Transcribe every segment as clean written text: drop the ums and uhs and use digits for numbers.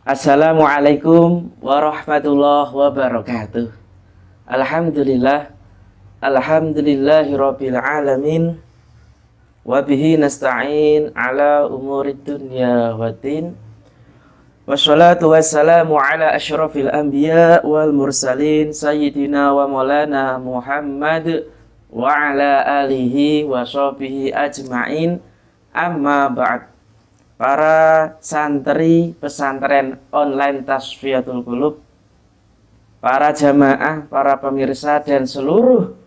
Assalamualaikum warahmatullahi wabarakatuh. Alhamdulillah, alhamdulillahirabbil alamin. Wa bihi nasta'in ala umurid dunya waddin. Wassalatu wassalamu ala asyrafil anbiya wal mursalin sayyidina wa maulana Muhammad wa ala alihi wa sahbihi ajma'in. Amma ba'd. Para santri pesantren online Tasfiyatul Qulub, para jamaah, para pemirsa, dan seluruh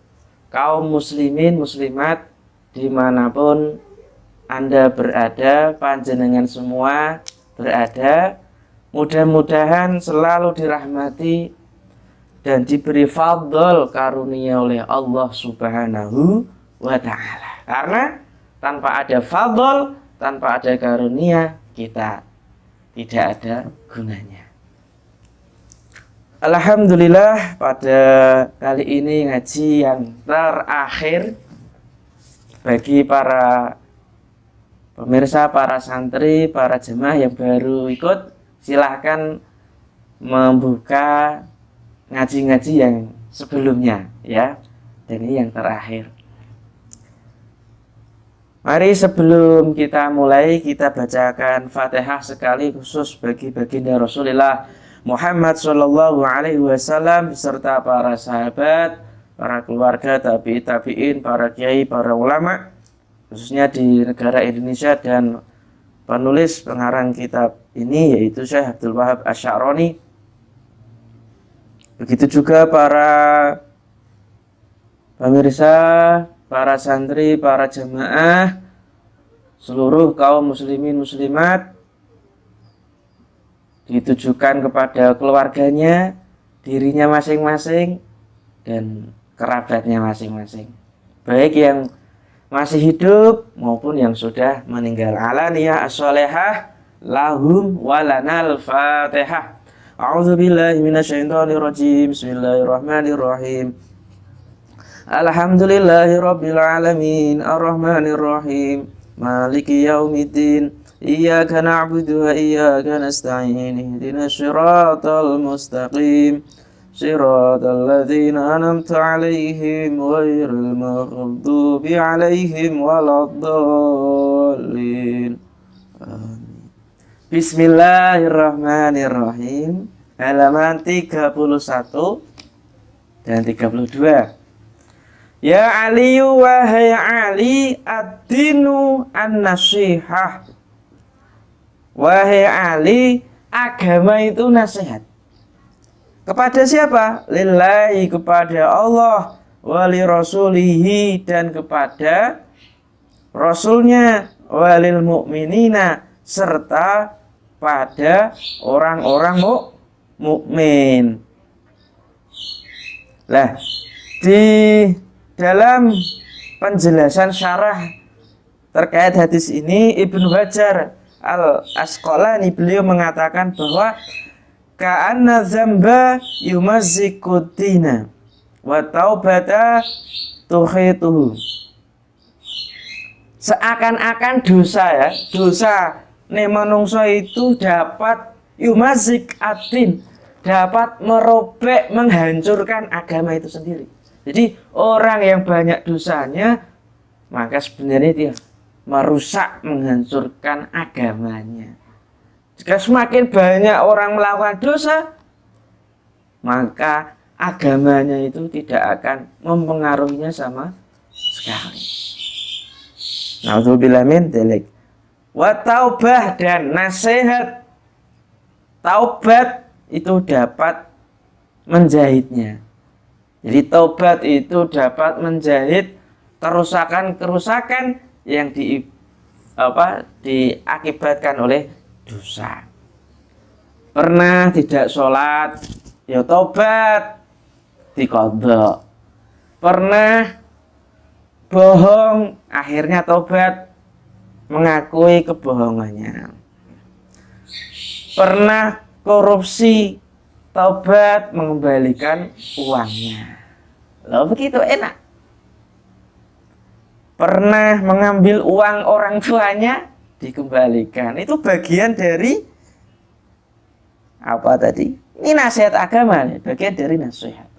kaum muslimin muslimat dimanapun Anda berada, panjenengan semua berada, mudah-mudahan selalu dirahmati dan diberi fadl karunia oleh Allah Subhanahu wa Ta'ala. Karena tanpa ada fadl, tanpa ada karunia, kita tidak ada gunanya. Alhamdulillah, pada kali ini ngaji yang terakhir bagi para pemirsa, para santri, para jemaah yang baru ikut, silahkan membuka ngaji-ngaji yang sebelumnya ya. Dan ini yang terakhir. Mari sebelum kita mulai, kita bacakan Fatihah sekali khusus bagi baginda Rasulullah Muhammad Shallallahu Alaihi Wasallam beserta para sahabat, para keluarga, tabi'in, para kiai, para ulama, khususnya di negara Indonesia, dan penulis pengarang kitab ini yaitu Syekh Abdul Wahab Asy-Sya'rani. Begitu juga para pemirsa, para santri, para jemaah, seluruh kaum muslimin muslimat, ditujukan kepada keluarganya, dirinya masing-masing, dan kerabatnya masing-masing, baik yang masih hidup maupun yang sudah meninggal. Alaniyah as-sholihah lahum walanal fatihah. A'udzubillahi minasyaitonirrajim. Bismillahirrahmanirrahim. Alhamdulillahirabbil alamin, arrahmanirrahim, maliki yaumiddin, iyyaka na'budu wa iyyaka nasta'in, ihdinas siratal mustaqim, siratal ladzina an'amta 'alaihim ghairil maghdubi 'alaihim waladdallin. Amin. Bismillahirrahmanirrahim. Halaman 31 dan 32. Ya Ali, wahai Ali, ad-dinu an-nasihah. Wahai Ali, agama itu nasihat. Kepada siapa? Lillahi, kepada Allah, wali rasulihi, dan kepada rasulnya, walil mu'minina, serta pada orang-orang mukmin. Lah, di dalam penjelasan syarah terkait hadis ini, Ibnu Hajar Al-Asqalani beliau mengatakan bahwa ka'anna dzamba yumazzikuddina wa taubata tuhituhu. Seakan-akan dosa manungsa itu dapat yumazik adin, dapat merobek, menghancurkan agama itu sendiri. Jadi orang yang banyak dosanya, maka sebenarnya dia merusak, menghancurkan agamanya. Jika semakin banyak orang melakukan dosa, maka agamanya itu tidak akan mempengaruhinya sama sekali. Na'udzubillah min dzalik. Wa taubah, dan nasihat. Taubat itu dapat menjahitnya. Jadi taubat itu dapat menjahit kerusakan-kerusakan yang diakibatkan oleh dosa. Pernah tidak sholat, ya taubat, diqadha. Pernah bohong, akhirnya taubat, mengakui kebohongannya. Pernah korupsi, taubat, mengembalikan uangnya. Loh, begitu enak. Pernah mengambil uang orang tuanya, dikembalikan. Itu bagian dari Apa tadi? Ini nasihat agama, bagian dari nasihat.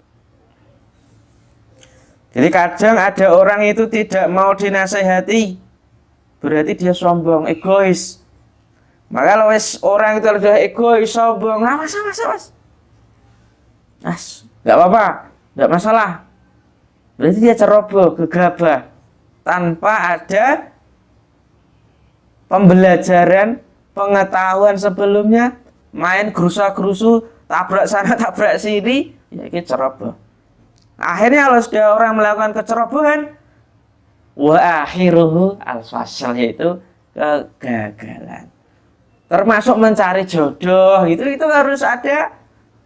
Jadi kadang ada orang itu tidak mau dinasehati, berarti dia sombong, egois. Maka kalau orang itu sudah egois, sombong, mas, nggak apa-apa, nggak masalah. Berarti dia ceroboh, gegabah, tanpa ada pembelajaran, pengetahuan sebelumnya, main gerusa-gerusu, tabrak sana, tabrak sini, ya ini ceroboh. Akhirnya kalau sudah orang melakukan kecerobohan, wa akhiruhu al-fasal, yaitu kegagalan. Termasuk mencari jodoh, itu harus ada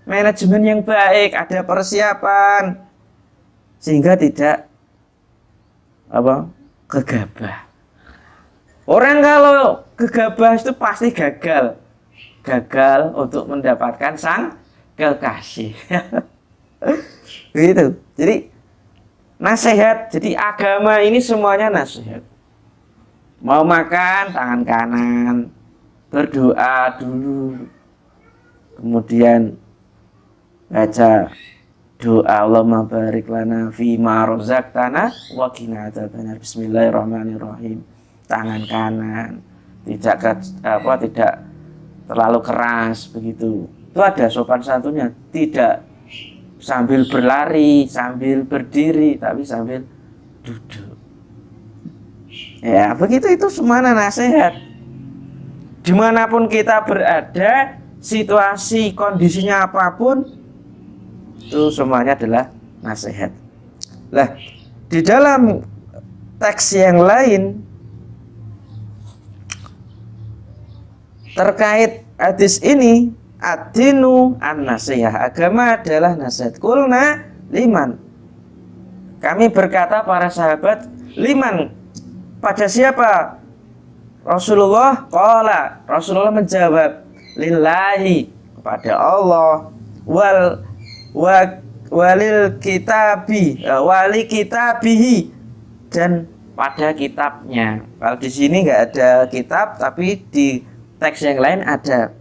manajemen yang baik, ada persiapan, sehingga tidak gegabah. Orang kalau gegabah itu pasti gagal untuk mendapatkan sang kekasih. Begitu. Jadi nasihat, jadi agama ini semuanya nasihat. Mau makan tangan kanan, berdoa dulu, kemudian baca doa Allahumma barik lana fima razaqtana wa qina adzabannar. Bismillahirrahmanirrahim. Tangan kanan tidak terlalu keras, begitu. Itu ada sopan santunnya, tidak sambil berlari, sambil berdiri, tapi sambil duduk. Ya, begitu, itu semua nasihat. Dimanapun kita berada, situasi, kondisinya apapun, itu semuanya adalah nasihat. Lah, di dalam teks yang lain terkait hadis ini, ad-dinu an-nasihah, agama adalah nasihat. Kulna liman, kami berkata para sahabat, liman, pada siapa? Rasulullah qala, Rasulullah menjawab, lillahi, kepada Allah, walil kitabi, wali kitabihi, dan pada kitabnya. Kalau di sini nggak ada kitab, tapi di teks yang lain ada.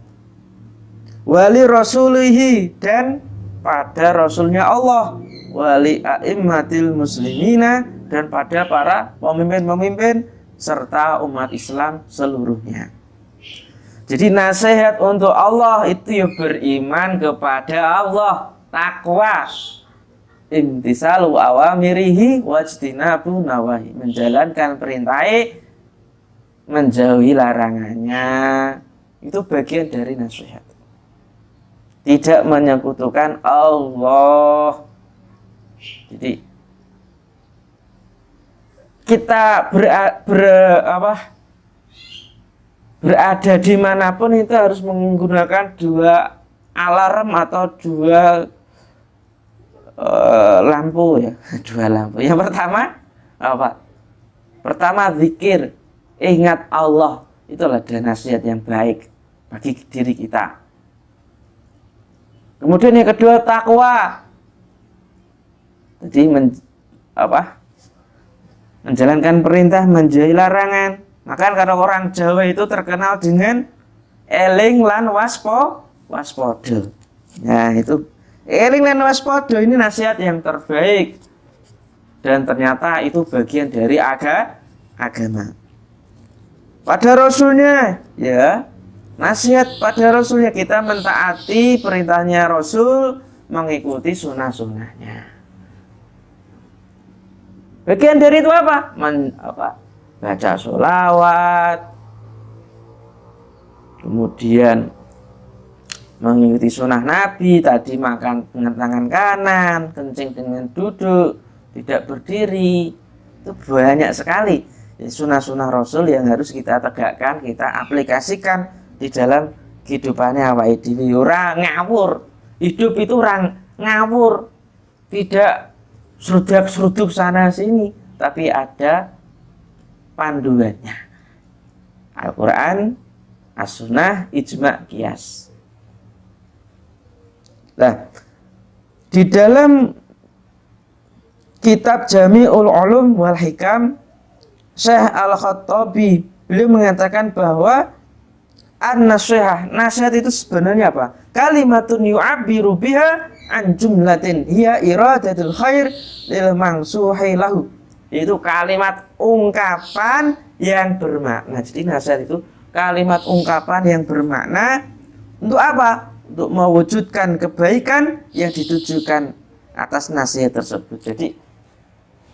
Wali rasulihi, dan pada rasulnya Allah. Wali a'immatil muslimina, dan pada para pemimpin-pemimpin serta umat Islam seluruhnya. Jadi nasihat untuk Allah itu ya beriman kepada Allah, takwa, imtisalu awamirihi wajtinabu nawahi, menjalankan perintahnya, menjauhi larangannya. Itu bagian dari nasihat. Tidak menyekutukan Allah. Jadi kita berada dimanapun itu harus menggunakan dua alarm atau dua lampu, ya. Dua lampu. Yang pertama apa? Pertama zikir, ingat Allah. Itulah nasihat yang baik bagi diri kita. Kemudian yang kedua takwa. Jadi menjalankan perintah, menjauhi larangan. Maka kalau orang Jawa itu terkenal dengan eling lan waspodo. Nah, itu eling lan waspodo ini nasihat yang terbaik. Dan ternyata itu bagian dari agama. Pada Rasulnya, ya, nasihat pada Rasulnya, kita mentaati perintahnya Rasul, mengikuti sunnah-sunnahnya. Bagian dari itu apa? Baca sholawat, kemudian mengikuti sunnah Nabi, tadi makan dengan tangan kanan, kencing dengan duduk, tidak berdiri. Itu banyak sekali sunnah-sunnah Rasul yang harus kita tegakkan, kita aplikasikan di dalam kehidupannya awake dhewe. Ora ngawur. Hidup itu orang ngawur. Tidak serudap-seruduk sana sini, tapi ada panduannya. Al-Quran, As-Sunnah, Ijma', Qiyas. Nah, di dalam kitab Jami'ul Ulum wal Hikam, Syekh Al-Khattabi, beliau mengatakan bahwa An-nasihah, nasihat itu sebenarnya apa? Kalimatun yu'abbiru biha an jumlatin hiya iradatul khair lil mangsuhi lahu. Itu kalimat ungkapan yang bermakna. Jadi nasihat itu kalimat ungkapan yang bermakna untuk apa? Untuk mewujudkan kebaikan yang ditujukan atas nasihat tersebut. Jadi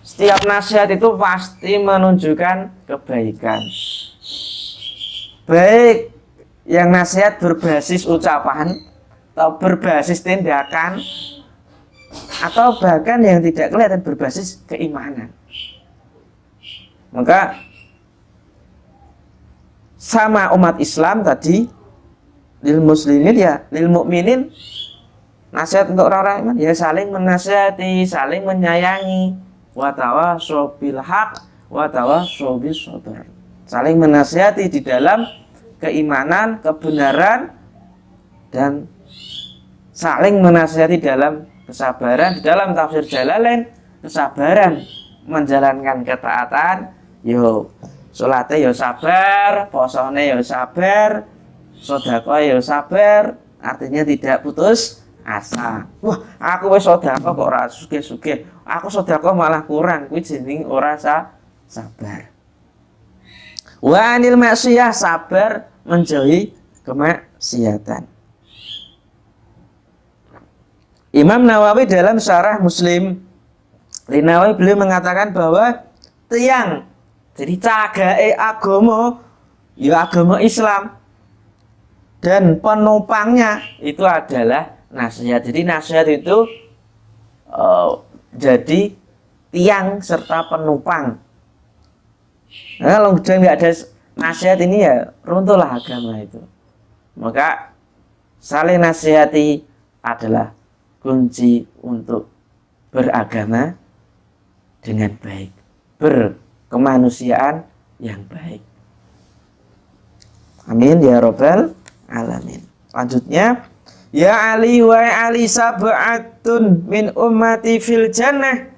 setiap nasihat itu pasti menunjukkan kebaikan. Baik yang nasihat berbasis ucapan atau berbasis tindakan atau bahkan yang tidak kelihatan berbasis keimanan. Maka sama umat Islam tadi, lil muslimin ya lil mukminin, nasihat untuk orang-orang iman ya saling menasihati, saling menyayangi, wa tawassaw bil haq wa tawassaw bis sabr. Saling menasihati di dalam keimanan, kebenaran, dan saling menasihati dalam kesabaran. Di dalam tafsir Jalalain, kesabaran menjalankan ketaatan, yo salate yo sabar, posone yo sabar, sedekah yo sabar, artinya tidak putus asa. Wah, aku wis sedekah kok ora sugih-sugih. Aku sedekah malah kurang, kuwi jeneng ora sabar. Wa anil maksiyah, sabar menjauhi kemaksiatan. Imam Nawawi dalam syarah Muslim Nawawi beliau mengatakan bahwa tiang jadi cagae agama ya agama Islam dan penopangnya itu adalah nasihat. Jadi nasihat itu jadi tiang serta penopang. Nah, kalau sudah nggak ada nasihat ini ya runtuhlah agama itu. Maka saling nasihati adalah kunci untuk beragama dengan baik, berkemanusiaan yang baik. Amin ya rabbal alamin. Selanjutnya, ya Ali wa Ali sab'atun min ummati fil jannah.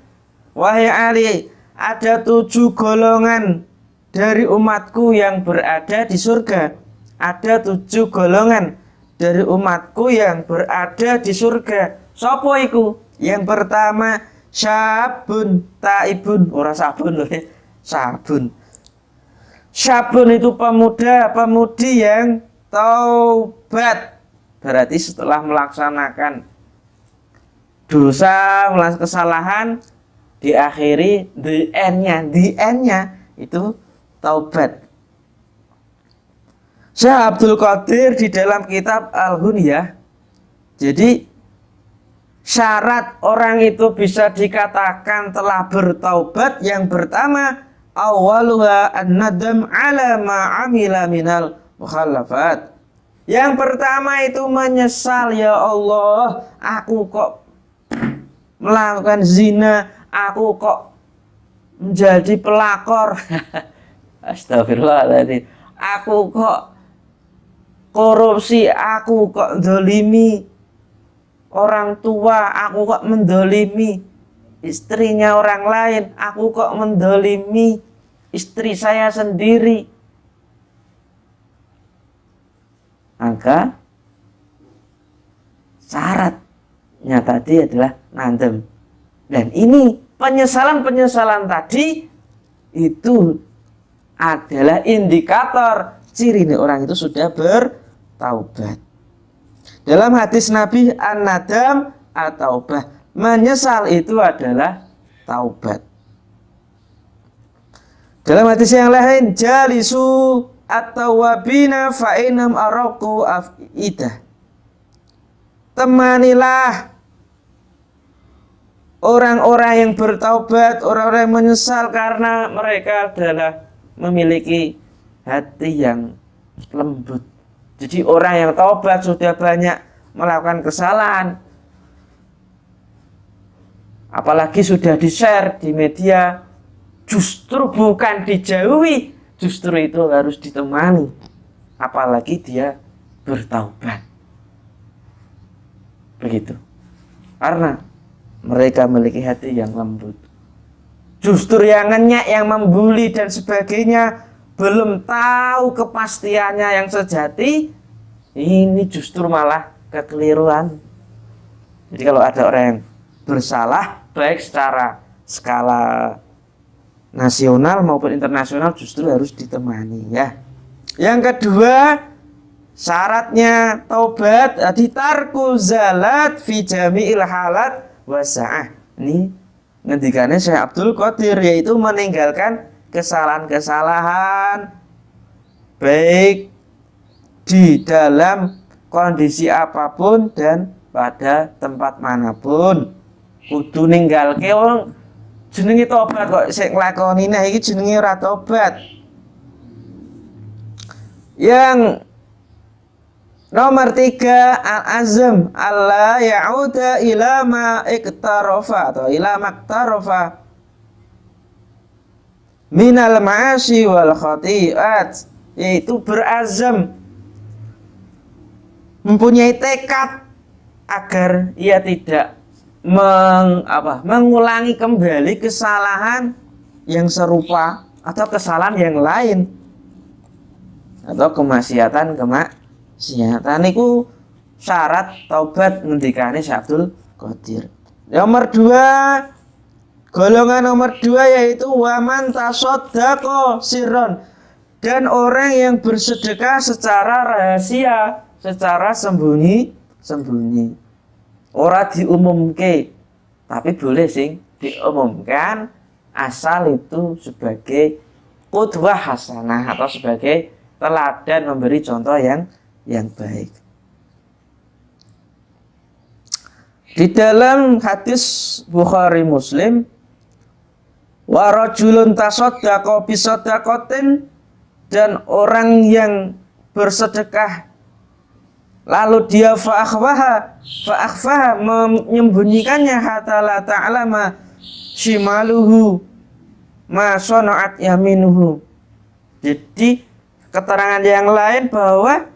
Wahai Ali, ada 7 golongan dari umatku yang berada di surga. Ada 7 golongan dari umatku yang berada di surga. Sopo iku? Yang pertama, syabun taibun. Ora sabun loh ya. Sabun. Syabun itu pemuda, pemudi yang taubat. Berarti setelah melaksanakan dosa, melakukan kesalahan, diakhiri the end-nya itu taubat. Syekh Abdul Qadir di dalam kitab Al-Ghunyah, jadi syarat orang itu bisa dikatakan telah bertaubat yang pertama, awwaluha an-nadam ala ma amila minal mukhalafat. Yang pertama itu menyesal, ya Allah, aku kok melakukan zina, aku kok menjadi pelakor. Astagfirullahaladzim. Aku kok korupsi, aku kok dolimi orang tua, aku kok mendolimi istrinya orang lain, aku kok mendolimi istri saya sendiri. Maka syaratnya tadi adalah nadam. Dan ini penyesalan-penyesalan tadi itu adalah indikator ciri orang itu sudah bertaubat. Dalam hadis Nabi, an-nadam at-taubah, menyesal itu adalah taubat. Dalam hadis yang lain, jalisu at-tawabina fa'inam araku afidah. Temanilah orang-orang yang bertaubat, orang-orang yang menyesal karena mereka adalah memiliki hati yang lembut. Jadi orang yang taubat sudah banyak melakukan kesalahan, apalagi sudah di-share di media, justru bukan dijauhi, justru itu harus ditemani, apalagi dia bertaubat. Begitu. Karena mereka memiliki hati yang lembut. Justru yang ngenyak, yang membuli dan sebagainya, belum tahu kepastiannya yang sejati, ini justru malah kekeliruan. Jadi kalau ada orang yang bersalah, baik secara skala nasional maupun internasional, justru harus ditemani ya. Yang kedua, syaratnya taubat ditarku zalat fi jami'il halat wasa'ah. Ini ngendikane Syekh Abdul Qadir, yaitu meninggalkan kesalahan-kesalahan baik di dalam kondisi apapun dan pada tempat manapun. Kudu ninggalke wong jenenge tobat kok sik nglakoni iki jenenge ora tobat. Yang nomor 3, al-azm Allah ya'uda ila ma iktarafa atau ila maktarafa minal ma'asi wal khati'at, yaitu berazam, mempunyai tekad agar ia tidak mengulangi kembali kesalahan yang serupa atau kesalahan yang lain atau kemaksiatan itu syarat taubat ngendikane Syekh Abdul Qadir. Nomor 2, golongan nomor 2 yaitu waman tasaddaqa sirron, dan orang yang bersedekah secara rahasia, secara sembunyi-sembunyi. Ora diumumke, tapi boleh sing diumumkan asal itu sebagai qudwah hasanah atau sebagai teladan, memberi contoh yang baik. Di dalam hadis Bukhari Muslim, wa rajulun tasaddaqa bi sadaqatin, dan orang yang bersedekah lalu dia fa'akhfaha menyembunyikannya hatta la ta'lama shimaluhu ma sana'at yaminuhu. Jadi keterangan yang lain bahwa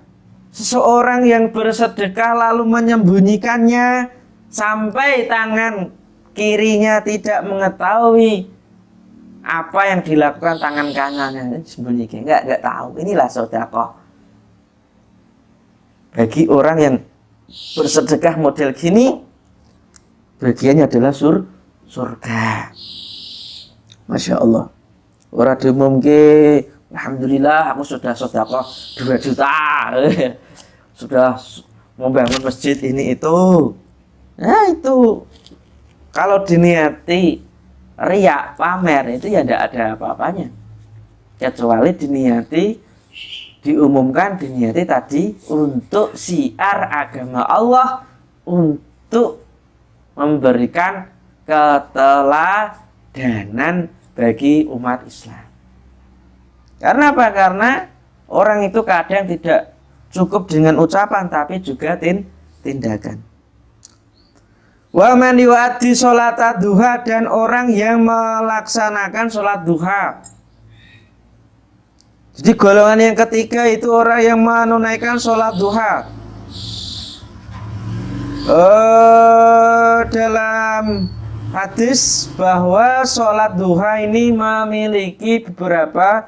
seseorang yang bersedekah lalu menyembunyikannya sampai tangan kirinya tidak mengetahui apa yang dilakukan tangan kanannya, sembunyikan, enggak tahu. Inilah sedekah. Bagi orang yang bersedekah model gini, bagiannya adalah surga. Masya Allah. Orang diumumke, alhamdulillah aku sudah sedekah 2 juta. Sudah membangun masjid ini itu. Nah itu kalau diniati riak pamer itu ya tidak ada apa-apanya, kecuali diumumkan diniati tadi untuk syiar agama Allah, untuk memberikan keteladanan bagi umat Islam. Karena apa? Karena orang itu kadang tidak cukup dengan ucapan, tapi juga tindakan. Wa man yu'addi sholat duha, dan orang yang melaksanakan sholat duha. Jadi golongan yang ketiga itu orang yang menunaikan sholat duha. Dalam hadis bahwa sholat duha ini memiliki beberapa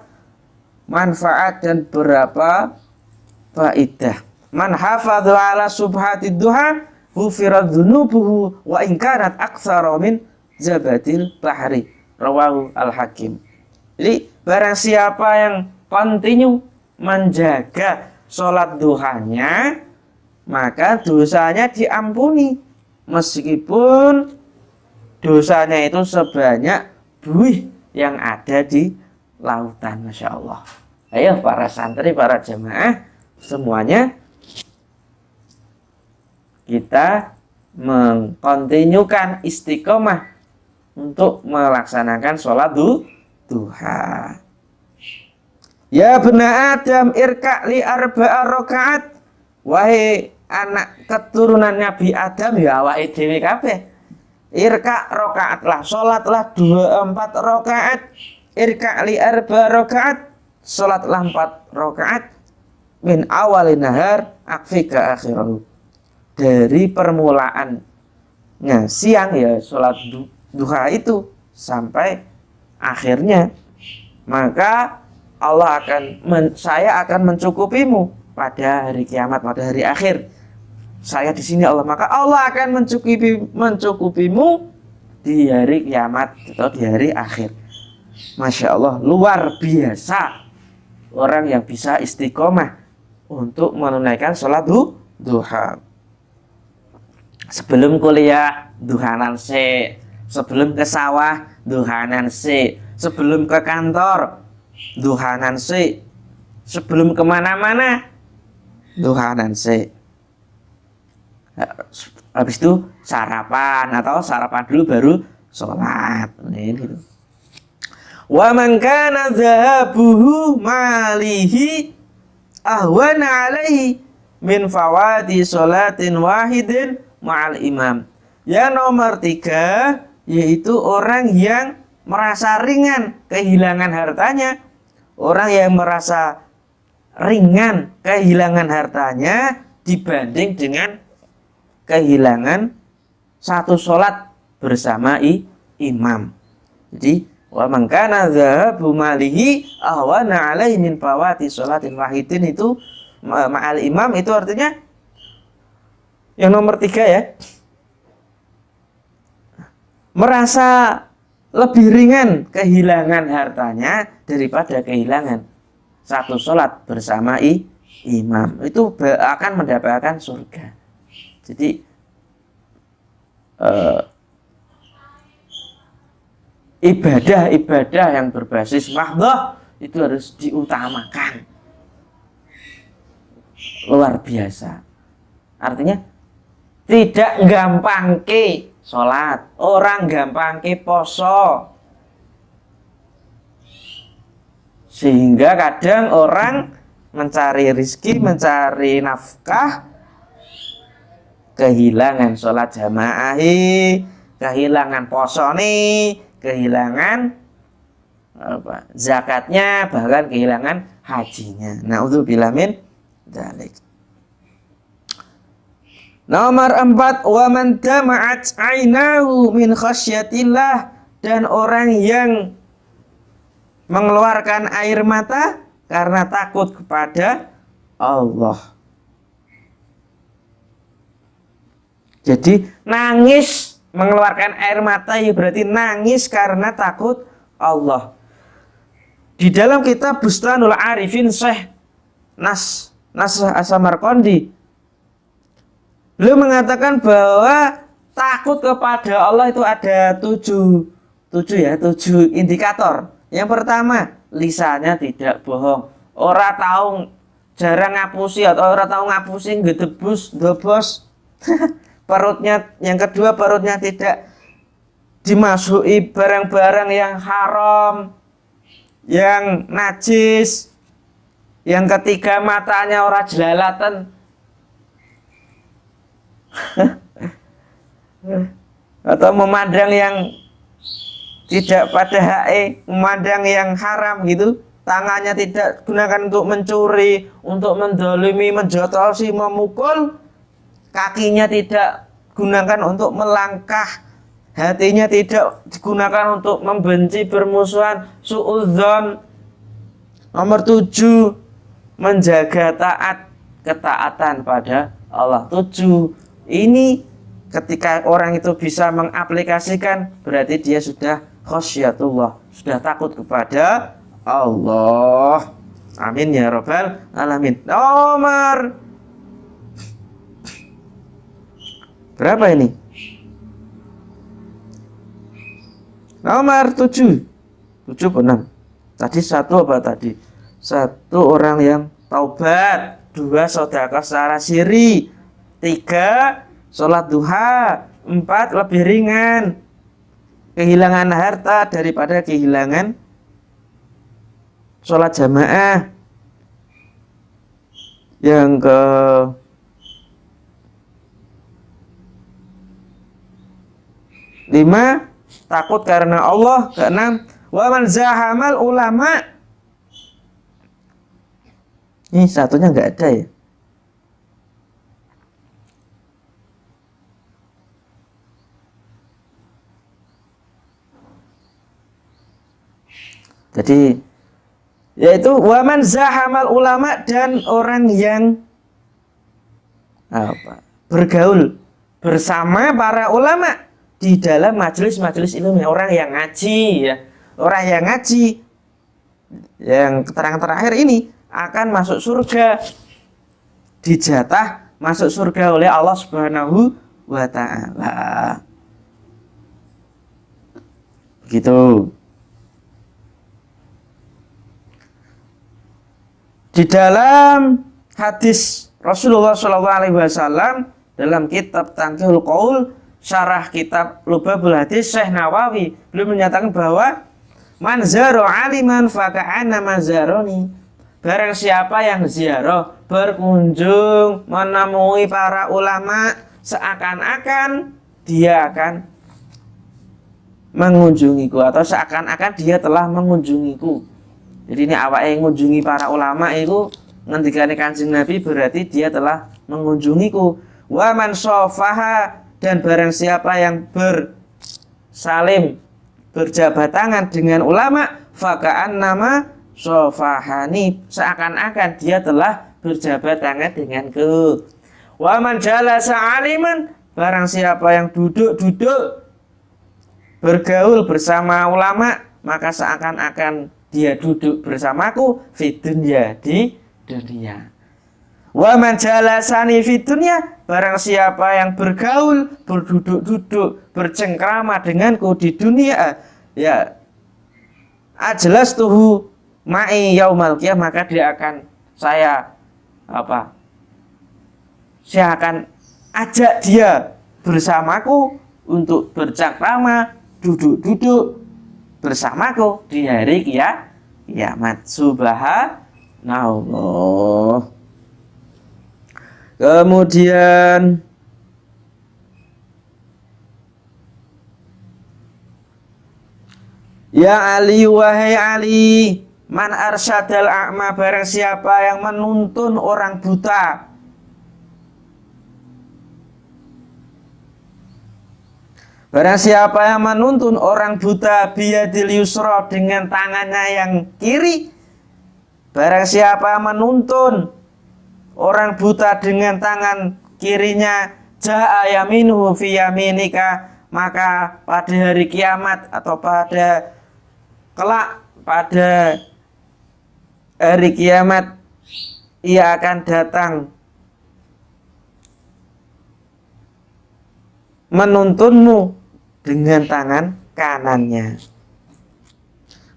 manfaat dan beberapa faidah. Man hafadhu ala subhatid duha ghufirat dzunubuhu wa in kanat aktsara min zabadil bahri. Rawahu al-Hakim. Jadi barang siapa yang continue menjaga sholat duhanya, maka dosanya diampuni meskipun dosanya itu sebanyak buih yang ada di lautan. Masya Allah. Ayo para santri, para jamaah semuanya, kita mengkontinukan istiqomah untuk melaksanakan sholat duha. Ya bena Adam irka li arba'a rakaat. Wahai anak keturunan Nabi Adam, ya awake dhewe kabeh. Irka rakaatlah, salatlah 24 rakaat. Irka li arba'a rakaat, salatlah 4 rakaat. Min awalin nahar akfika akhirahu. Dari permulaannya siang ya salat duha itu sampai akhirnya, maka saya akan mencukupimu pada hari kiamat, pada hari akhir. Saya di sini Allah, maka Allah akan mencukupimu di hari kiamat atau di hari akhir. Masya Allah, luar biasa orang yang bisa istiqomah untuk menunaikan sholat duha. Sebelum kuliah, duhanan sik. Sebelum ke sawah, duhanan sik. Sebelum ke kantor, duhanan sik. Sebelum kemana-mana, duhanan sik. Habis itu sarapan atau sarapan dulu baru sholat. Gitu. Wa man kana dhahabuhu malihi ahwana alaihi min fawati sholatin wahidin ma'al imam. Yang nomor 3 yaitu orang yang merasa ringan kehilangan hartanya. Orang yang merasa ringan kehilangan hartanya dibanding dengan kehilangan satu sholat bersama imam. Jadi wa man kana dhahabu malihi ahwana alaihi min fawati sholatin wahidin itu ma'al imam, itu artinya yang nomor 3 ya, merasa lebih ringan kehilangan hartanya daripada kehilangan satu sholat bersama imam. Itu akan mendapatkan surga. Jadi ibadah-ibadah yang berbasis mahdhah itu harus diutamakan. Luar biasa. Artinya tidak gampangke sholat, orang gampangke poso. Sehingga kadang orang mencari rizki, mencari nafkah, kehilangan sholat jamaah, kehilangan poso nih, kehilangan zakatnya, bahkan kehilangan hajinya. Na'udzubillah min dzalik. Nomor 4, wa man tama'at 'ainahu min khasyatillah, dan orang yang mengeluarkan air mata karena takut kepada Allah. Jadi nangis, mengeluarkan air mata ya berarti nangis karena takut Allah. Di dalam kitab Bustanul Arifin Syekh Nas As-Samarqandi, beliau mengatakan bahwa takut kepada Allah itu ada 7 indikator. Yang pertama, lisannya tidak bohong. Ora tahu, jarang ngapusi atau ora tahu ngapusi ngedebus dobos. Perutnya, yang kedua perutnya tidak dimasuki barang-barang yang haram, yang najis. Yang ketiga, matanya ora jelalatan. Atau memandang yang tidak pada hae, memandang yang haram gitu. Tangannya tidak gunakan untuk mencuri, untuk mendolimi, menjotosi, memukul. Kakinya tidak gunakan untuk melangkah, hatinya tidak digunakan untuk membenci, bermusuhan, suudzon. Nomor 7, menjaga ketaatan pada Allah. 7 ini ketika orang itu bisa mengaplikasikan, berarti dia sudah khasyatullah, sudah takut kepada Allah. Amin ya rabbal alamin. Nomor berapa ini? Nomor 7. 7 atau 6? Tadi 1 apa tadi? 1 orang yang taubat, 2 sedekah secara siri, 3 sholat duha, 4 lebih ringan kehilangan harta daripada kehilangan sholat jamaah. Yang ke 5, takut karena Allah. Ke-6, wa man zahamal ulama. Ini satunya nggak ada ya. Jadi yaitu waman zahamal ulama, dan orang yang bergaul bersama para ulama di dalam majelis-majelis ilmu, orang yang ngaji ya. Orang yang ngaji yang keterangan terakhir ini akan masuk surga, dijatah masuk surga oleh Allah Subhanahu wa ta'ala. Gitu. Di dalam hadis Rasulullah SAW dalam kitab Tanqihul Qaul, syarah kitab Lubabul Hadis, Syekh Nawawi beliau menyatakan bahwa man zaro aliman faka'ana mazaroni, barang siapa yang ziarah, berkunjung, menemui para ulama, seakan-akan dia akan mengunjungiku, atau seakan-akan dia telah mengunjungiku. Jadi ini awake mengunjungi para ulama itu ngendikane Kanjeng Nabi berarti dia telah mengunjungiku. Wa man sofaha, dan barang siapa yang bersalim, berjabat tangan dengan ulama, faka'an nama sofahani, seakan-akan dia telah berjabat tangan denganku. Wa man jalasa aliman, barang siapa yang duduk-duduk bergaul bersama ulama, maka seakan-akan dia duduk bersamaku fid dunya, di dunia. Wa man jalasani fid dunya, barang siapa yang bergaul, berduduk-duduk, bercengkrama denganku di dunia, ya ajlastuhu ma'i yaumal qiyamah, maka dia akan saya akan ajak dia bersamaku untuk bercengkrama, duduk-duduk bersamaku di hari kiamat. Subhanallah. Kemudian ya Ali, wahai Ali, man arsyadal a'ma, barang siapa yang menuntun orang buta. Barang siapa yang menuntun orang buta biyadil yusra, dengan tangannya yang kiri. Barang siapa menuntun orang buta dengan tangan kirinya, ja'a yaminuhu fi yaminika, maka pada hari kiamat atau pada kelak pada hari kiamat ia akan datang menuntunmu dengan tangan kanannya.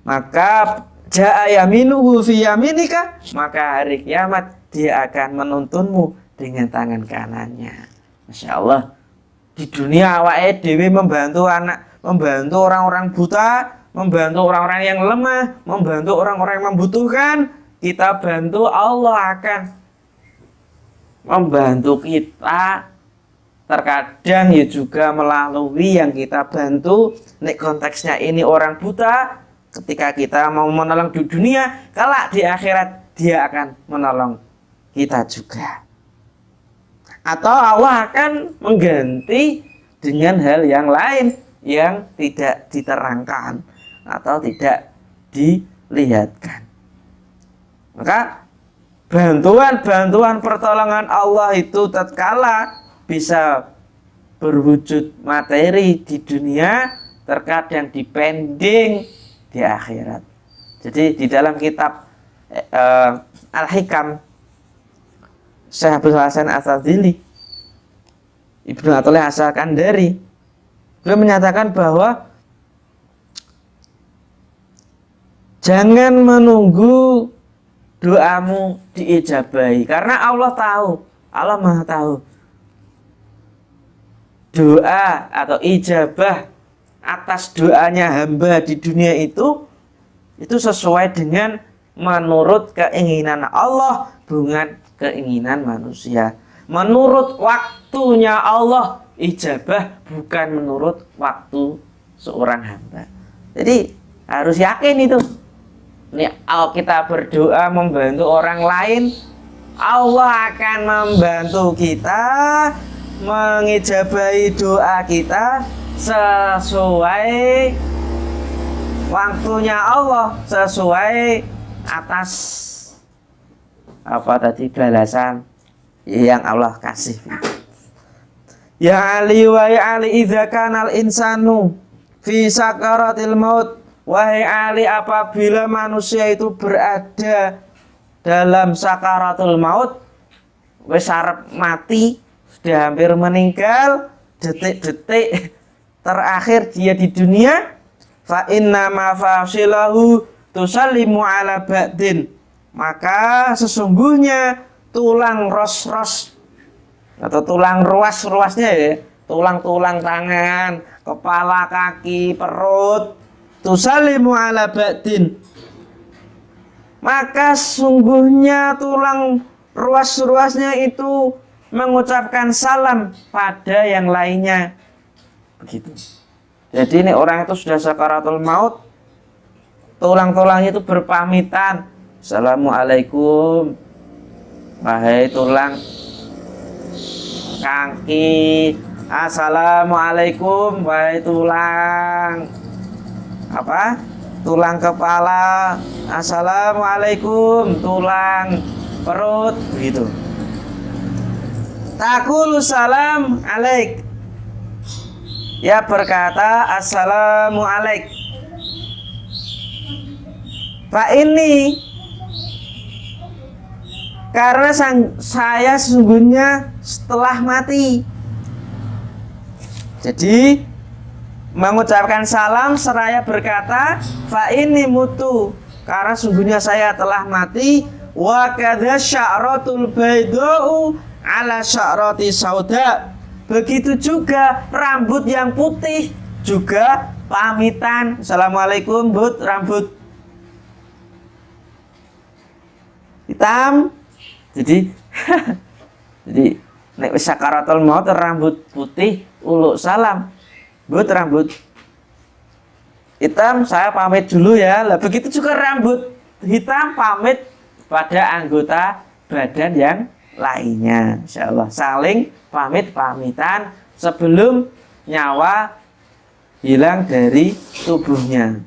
Maka ja'a yaminuhu fi yaminika, maka hari kiamat dia akan menuntunmu dengan tangan kanannya. Masya Allah. Di dunia awake dhewe membantu orang-orang buta, membantu orang-orang yang lemah, membantu orang-orang yang membutuhkan. Kita bantu, Allah akan membantu kita. Terkadang ya juga melalui yang kita bantu. Nek konteksnya ini orang buta, ketika kita mau menolong di dunia, kelak di akhirat dia akan menolong kita juga. Atau Allah akan mengganti dengan hal yang lain yang tidak diterangkan atau tidak dilihatkan. Maka bantuan pertolongan Allah itu tatkala bisa berwujud materi di dunia, terkadang dipending di akhirat. Jadi di dalam kitab Al-Hikam, Syekh Abdul Hasan As-Sadzili, Ibnu Athaillah As-Sakandari, beliau menyatakan bahwa jangan menunggu doamu diijabahi, karena Allah tahu, Allah Maha tahu doa atau ijabah atas doanya hamba di dunia itu sesuai dengan menurut keinginan Allah, bukan keinginan manusia. Menurut waktunya Allah ijabah, bukan menurut waktu seorang hamba. Jadi harus yakin itu. Kalau kita berdoa membantu orang lain, Allah akan membantu kita, mengijabahi doa kita sesuai waktunya Allah, sesuai atas apa tadi balasan yang Allah kasih. Ya Ali wa ya Ali idza kanal insanu fi sakaratil maut. Wahai Ali, apabila manusia itu berada dalam sakaratul maut, wis arep mati, sudah hampir meninggal, detik-detik terakhir dia di dunia, fa inna ma fasilahu tusallimu ala ba'din, maka sesungguhnya tulang ros-ros atau tulang ruas-ruasnya ya, tulang-tulang tangan, kepala, kaki, perut, tusallimu ala ba'din, maka sungguhnya tulang ruas-ruasnya itu mengucapkan salam pada yang lainnya. Begitu. Jadi ini orang itu sudah sakaratul maut, tulang-tulangnya itu berpamitan, assalamualaikum wahai tulang kaki, assalamualaikum wahai tulang apa, tulang kepala, assalamualaikum tulang perut, begitu. Taqulu salam alaik, ya berkata assalamu alaik. Pak ini karena saya sesungguhnya setelah mati. Jadi mengucapkan salam seraya berkata fa ini mutu, karena sungguhnya saya telah mati. Wa kadza sya'ratul baydau ala sya'rati sauda, begitu juga rambut yang putih juga pamitan, assalamualaikum but, rambut hitam. Jadi jadi nek wis sakaratul maut rambut putih uluk salam, but rambut hitam saya pamit dulu ya. Lah begitu juga rambut hitam pamit pada anggota badan yang lainnya, insyaallah saling pamitan sebelum nyawa hilang dari tubuhnya.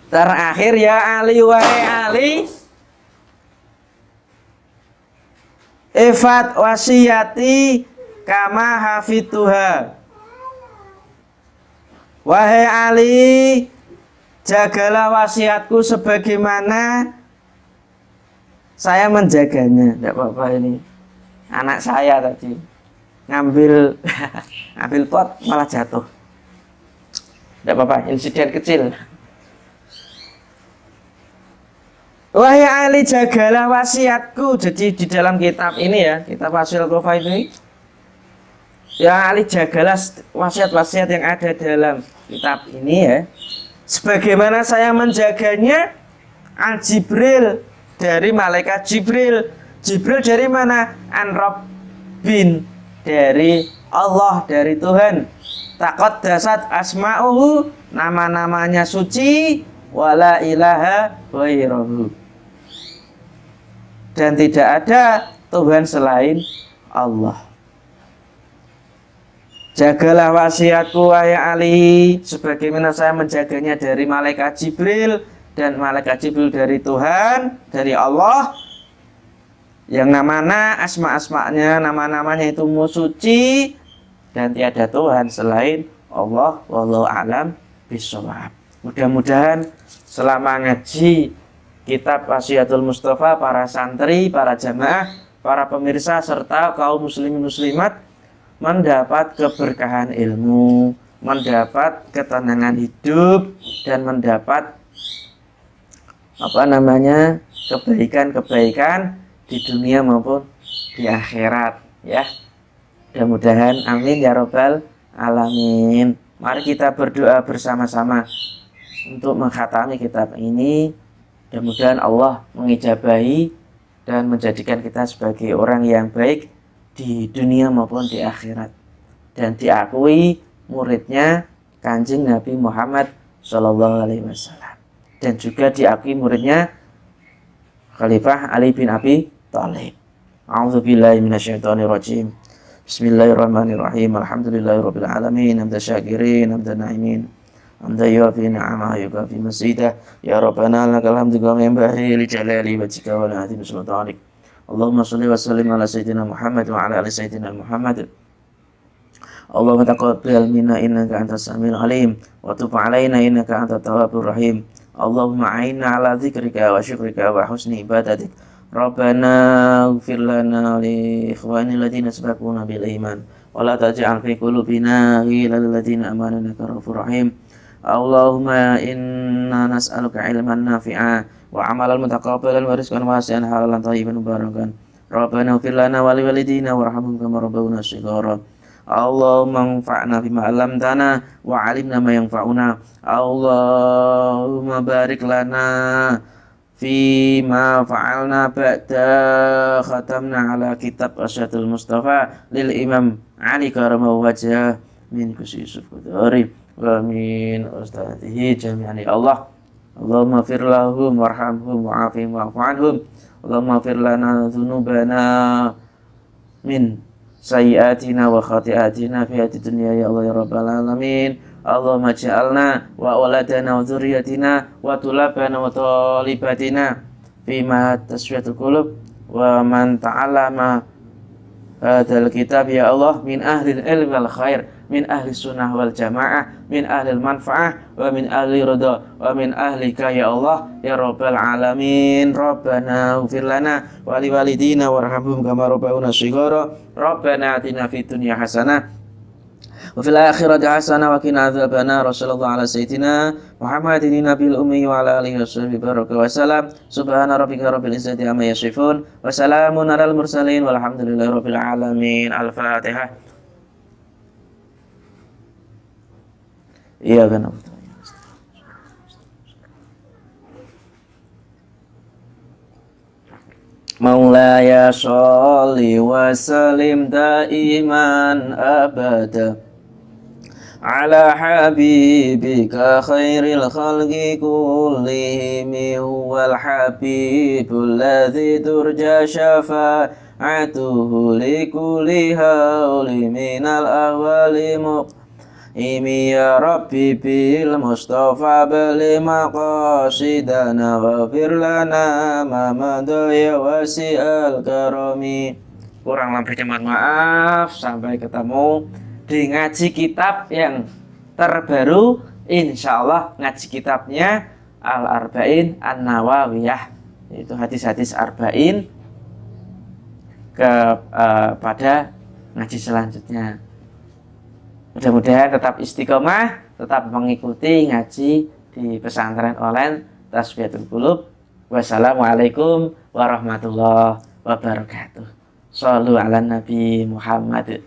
Terakhir ya Ali, wahai Ali, ifat wasiyati kama hafituha. Wahai Ali, jagalah wasiatku sebagaimana saya menjaganya. Tidak apa-apa, ini anak saya tadi ngambil ngambil pot malah jatuh. Tidak apa-apa, insiden kecil. Wahai Ali, jagalah wasiatku. Jadi di dalam kitab ini ya, kitab Wasil Kofa ini, ya Ali, jagalah wasiat-wasiat yang ada dalam kitab ini ya, sebagaimana saya menjaganya. An Jibril, dari malaikat Jibril. Jibril dari mana? An Rabbin, dari Allah, dari Tuhan. Taqaddasat asma'uhu, nama-namanya suci, wala ilaha ghairahu, dan tidak ada Tuhan selain Allah. Jagalah wasiatku wahai Ali, sebagaimana saya menjaganya dari malaikat Jibril, dan malaikat Jibril dari Tuhan, dari Allah, yang namanya asma-asmanya, nama-namanya itu suci, dan tiada Tuhan selain Allah. Wallahu a'lam bishawab. Mudah-mudahan selama ngaji kitab Wasiatul Mustafa, para santri, para jamaah, para pemirsa, serta kaum muslimin muslimat mendapat keberkahan ilmu, mendapat ketenangan hidup, dan mendapat kebaikan-kebaikan di dunia maupun di akhirat ya. Mudah-mudahan amin ya robbal alamin. Mari kita berdoa bersama-sama untuk mengkhatami kitab ini. Mudah-mudahan Allah mengijabahi dan menjadikan kita sebagai orang yang baik di dunia maupun di akhirat, dan diakui muridnya Kanjeng Nabi Muhammad Shallallahu Alaihi Wasallam, dan juga diakui muridnya Khalifah Ali bin Abi Thalib. A'udzubillahi minasyaitonirrajim. Bismillahirrahmanirrahim. Alhamdulillahirabbil alamin. Hamdan syakirin, hamdan na'imin. hamdan yuwafi ni'amahu yukafi masidah. Ya Rabbana lakal hamdu kama yanbaghi li jalali wajhika wa li 'azimi sultanik. Allahumma shalli wa sallim ala sayyidina Muhammad wa ala ali sayyidina Muhammad. Allahumma taqabbal minna innaka antas samiul alim wa tub 'alaina innaka antat tawwabur rahim. Allahumma a'inna ala dzikrika wa syukrika wa husni ibadatik. Rabbana ighfir lana li ikhwanil ladzina sabaquna bil iman wa la taj'al fi qulubina ghillan lil ladzina amanu innaka ghafurur rahim. Allahumma inna nas'aluka ilman nafi'a wa 'amalan mutaqabbalan wa rizqan wasi'an halalan thayyiban mubarakan. Rabbana ighfir lana wa li walidina warhamhum kama rabbawna shighara. Allahumma anfa'na bima 'allamtana wa 'allimna ma yanfa'una. Allahumma barik lana fima fa'alna ba'da khatamna ala kitab Asyadul Mustafa lil Imam Ali karamahu wajah min Gus Yusuf Qudari wa min ustadzihi jami'an ya Allah. Allahumma fir lahum warhamhum wa'afihim wa'fu anhum. Allahumma fir lana dzunubana min sayyiatina wa khati'atina fi hadhihi dunya ya Allah ya rabbal alamin. Allahumma ja'alna wa waladana wa dzurriyyatina wa tulabana wa talibatina fima tasfiyatul qulub wa man ta'allama hadzal kitab ya Allah min ahli ilmi wal khair min ahli sunnah wal jamaah min ahli manfaah wa min ahli ridha wa min ahlika ya Allah ya rabbal alamin. Rabbana ighfir lana wa li walidina warhamhum kama rabbauna shighara. Rabbana atina fid dunya hasanah wa fil akhirati hasanah wa qina adzabannar. Sallallahu ala sayyidina Muhammadin nabiyil ummi wa ala alihi washabbihi baraka wa salam. Subhana rabbika rabbil izzati amma yasifun wa salamun alal mursalin walhamdulillahi rabbil alamin. Al-Fatihah. Iya kan. Maulaya sholli wa sallim daiman abada ala habibika khairil khalqi kullihim huwal habibul ladzi turja syafa'atuhu likulli hauli minal ahwali Imi ya Rabbi bil Mustafa beli maqasidana ghafir lana ma madaya wasi'al karami. Kurang lebihnya mohon maaf. Sampai ketemu di ngaji kitab yang terbaru. Insyaallah ngaji kitabnya Al-Arba'in An-Nawawiyah, yaitu hadis-hadis arba'in pada ngaji selanjutnya. Mudah-mudahan tetap istiqomah, tetap mengikuti ngaji di pesantren online Tasfiyatul Qulub. Wassalamualaikum warahmatullahi wabarakatuh. Shallu ala Nabi Muhammad.